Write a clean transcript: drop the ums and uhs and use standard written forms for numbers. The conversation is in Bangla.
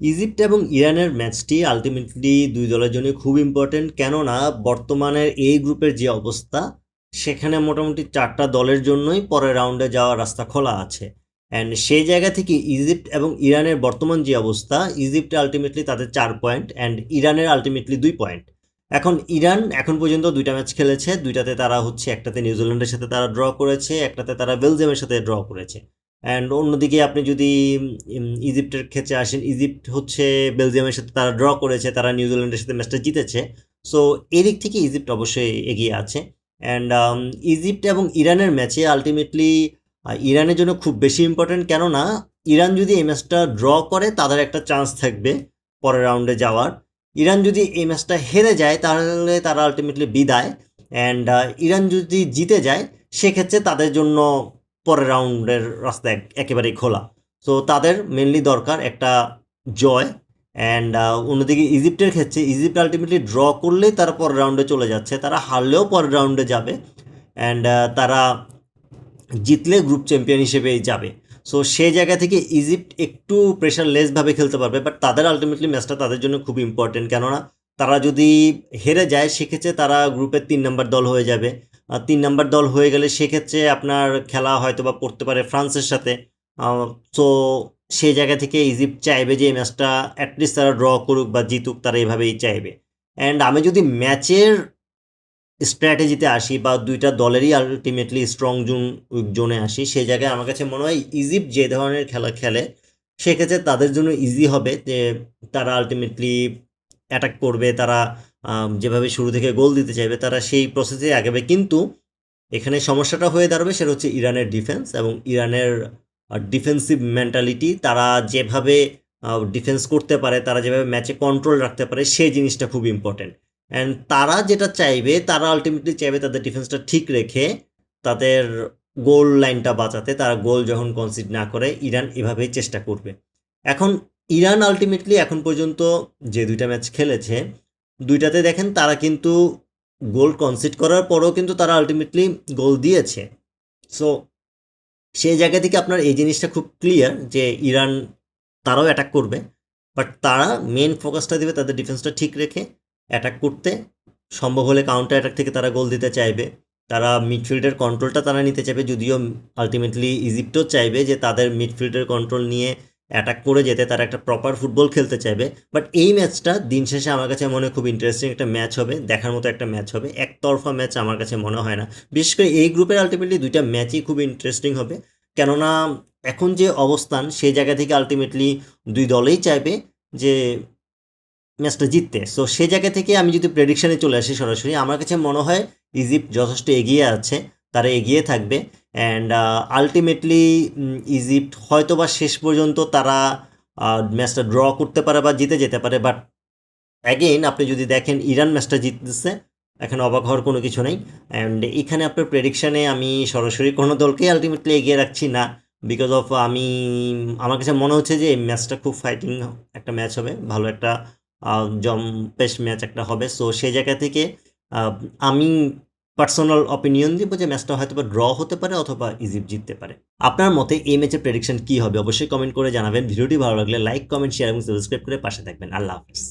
ইজিপ্ট এবং ইরানের ম্যাচটি আলটিমেটলি দুই দলের জন্য খুব ইম্পর্টেন্ট, কেননা বর্তমানের এই গ্রুপের যে অবস্থা সেখানে মোটামুটি 4টা দলের জন্যই পরের রাউন্ডে যাওয়ার রাস্তা খোলা আছে। অ্যান্ড সেই জায়গা থেকে ইজিপ্ট এবং ইরানের বর্তমান যে অবস্থা, ইজিপ্টে আলটিমেটলি তাদের 4 পয়েন্ট অ্যান্ড ইরানের আলটিমেটলি 2 পয়েন্ট। এখন ইরান এখন পর্যন্ত 2টা ম্যাচ খেলেছে, 2টাতে তারা একটাতে নিউজিল্যান্ডের সাথে তারা ড্র করেছে, একটাতে তারা বেলজিয়ামের সাথে ড্র করেছে। অ্যান্ড অন্যদিকে আপনি যদি ইজিপ্টের ক্ষেত্রে আসেন, ইজিপ্ট বেলজিয়ামের সাথে তারা ড্র করেছে, তারা নিউজিল্যান্ডের সাথে ম্যাচটা জিতেছে। সো এদিক থেকে ইজিপ্ট অবশ্যই এগিয়ে আছে। অ্যান্ড ইজিপ্ট এবং ইরানের ম্যাচে আলটিমেটলি ইরানের জন্য খুব বেশি ইম্পর্টেন্ট, কেননা ইরান যদি এই ম্যাচটা ড্র করে তাদের একটা চান্স থাকবে পরের রাউন্ডে যাওয়ার। ইরান যদি এই ম্যাচটা হেরে যায় তাহলে তারা আলটিমেটলি বিদায়। অ্যান্ড ইরান যদি জিতে যায় সেক্ষেত্রে তাদের জন্য পরের রাউন্ডের রাস্তা একেবারেই খোলা। সো তাদের মেনলি দরকার একটা জয়। অ্যান্ড অন্যদিকে ইজিপ্টের ক্ষেত্রে ইজিপ্ট আলটিমেটলি ড্র করলেই তারা পরের রাউন্ডে চলে যাচ্ছে, তারা হারলেও পরের রাউন্ডে যাবে। অ্যান্ড তারা জিতলে গ্রুপ চ্যাম্পিয়ন হিসেবেই যাবে। সো সেই জায়গা থেকে ইজিপ্ট একটু প্রেশারলেসভাবে খেলতে পারবে, বাট তাদের আলটিমেটলি ম্যাচটা তাদের জন্য খুব ইম্পর্টেন্ট, কেননা তারা যদি হেরে যায় সেক্ষেত্রে তারা গ্রুপের 3 নম্বর দল হয়ে যাবে। আর 3 নম্বর দল হয়ে গেলে সেক্ষেত্রে আপনার খেলা হয়তো বা পড়তে পারে ফ্রান্সের সাথে। সো সেই জায়গা থেকে ইজিপ্ট চাইবে যে এই ম্যাচটা অ্যাটলিস্ট তারা ড্র করুক বা জিতুক, তারা এভাবেই চাইবে। অ্যান্ড আমি যদি ম্যাচের স্ট্র্যাটেজিতে আসি বা 2টা দলেরই আলটিমেটলি স্ট্রং জোনে আসি, সেই জায়গায় আমার কাছে মনে হয় ইজিপ্ট যে ধরনের খেলা খেলে সেক্ষেত্রে তাদের জন্য ইজি হবে যে তারা আলটিমেটলি অ্যাটাক করবে, তারা যেভাবে শুরু থেকে গোল দিতে চাইবে তারা সেই প্রসেসে আগাবে। কিন্তু এখানে সমস্যাটা হয়ে দাঁড়াবে সেটা হচ্ছে ইরানের ডিফেন্স এবং ইরানের ডিফেন্সিভ মেন্টালিটি। তারা যেভাবে ডিফেন্স করতে পারে, তারা যেভাবে ম্যাচে কন্ট্রোল রাখতে পারে, সেই জিনিসটা খুব ইম্পর্টেন্ট। অ্যান্ড তারা যেটা চাইবে, তারা আলটিমেটলি চাইবে তাদের ডিফেন্সটা ঠিক রেখে তাদের গোল লাইনটা বাঁচাতে। তারা গোল যখন কনসিড না করে ইরান এভাবেই চেষ্টা করবে। এখন ইরান আলটিমেটলি এখন পর্যন্ত যে 2টা ম্যাচ খেলেছে 2টাতে দেখেন তারা কিন্তু গোল কনসিড করার পরেও কিন্তু তারা আলটিমেটলি গোল দিয়েছে। সো সেই জায়গা থেকে আপনার এই জিনিসটা খুব ক্লিয়ার যে ইরান তারাও অ্যাটাক করবে, বাট তারা মেন ফোকাসটা দেবে তাদের ডিফেন্সটা ঠিক রেখে অ্যাটাক করতে। সম্ভব হলে কাউন্টার অ্যাটাক থেকে তারা গোল দিতে চাইবে, তারা মিডফিল্ডের কন্ট্রোলটা তারা নিতে চাইবে, যদিও আলটিমেটলি ইজিপ্টও চাইবে যে তাদের মিডফিল্ডের কন্ট্রোল নিয়ে অ্যাটাক করে যেতে, তারা একটা প্রপার ফুটবল খেলতে চাইবে। বাট এই ম্যাচটা দিন শেষে আমার কাছে মনে হয় খুব ইন্টারেস্টিং একটা ম্যাচ হবে, দেখার মতো একটা ম্যাচ হবে। একতরফা ম্যাচ আমার কাছে মনে হয় না। বিশেষ করে এই গ্রুপের আলটিমেটলি 2টা ম্যাচই খুব ইন্টারেস্টিং হবে, কেননা এখন যে অবস্থান সেই জায়গা থেকে আলটিমেটলি 2 দলেই চাইবে যে ম্যাচটা জিততে। সো সেই জায়গা থেকে আমি যদি প্রেডিকশানে চলে আসি সরাসরি, আমার কাছে মনে হয় ইজিপ্ট যথেষ্ট এগিয়ে আছে, তারা এগিয়ে থাকবে। অ্যান্ড আলটিমেটলি ইজিপ্ট হয়তো বা শেষ পর্যন্ত তারা ম্যাচটা ড্র করতে পারে বা জিতে যেতে পারে। বাট অ্যাগেইন আপনি যদি দেখেন ইরান ম্যাচটা জিততেছে, এখানে অবাক হওয়ার কোনো কিছু নেই। অ্যান্ড এখানে আপনার প্রেডিকশানে আমি সরাসরি কোনো দলকেই আলটিমেটলি এগিয়ে রাখছি না, বিকজ অফ আমার কাছে মনে হচ্ছে যে এই ম্যাচটা খুব ফাইটিং একটা ম্যাচ হবে, ভালো একটা জম্পেশ ম্যাচ একটা হবে। সো সেই জায়গা থেকে আহ, আমি পার্সোনাল অপিনিয়ন দিব যে ম্যাচটা হয়তো বা ড্র হতে পারে অথবা ইজিপ্ট জিততে পারে। আপনার মতে এই ম্যাচের প্রেডিকশন কী হবে অবশ্যই কমেন্ট করে জানাবেন। ভিডিওটি ভালো লাগলে লাইক, কমেন্ট, শেয়ার এবং সাবস্ক্রাইব করে পাশে থাকবেন। আল্লাহ হাফিজ।